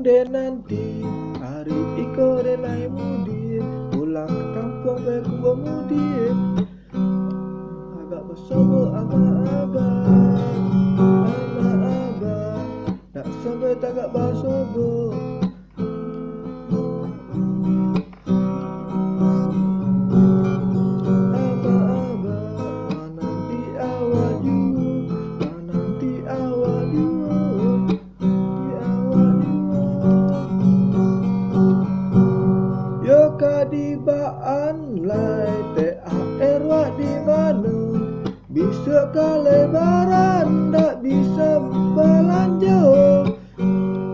den nanti hari iko denai mudi pulang ke kampung beku mudi agak besobo ama abang nak sampai tagak basobo yo kadibaan lai THR wak di mana bisa ke lebaran tak bisa belanja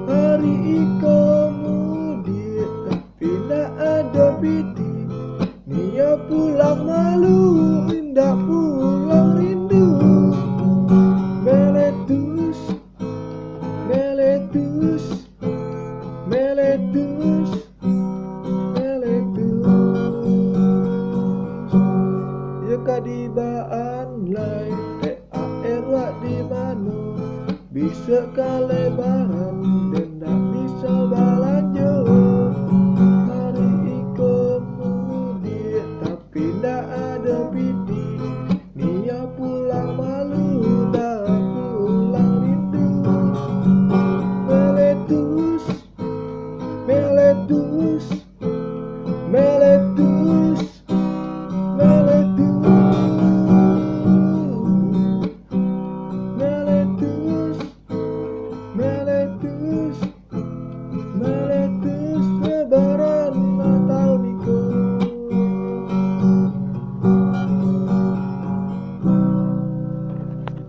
hari iko mudik tapi nak ada piti Nia pulang malu indah pulang rindu meletus meletus meletus kadibaan lai THR wak di mana bisa ke lebaran dan tak bisa belanja hari iko mudik tapi tak ada piti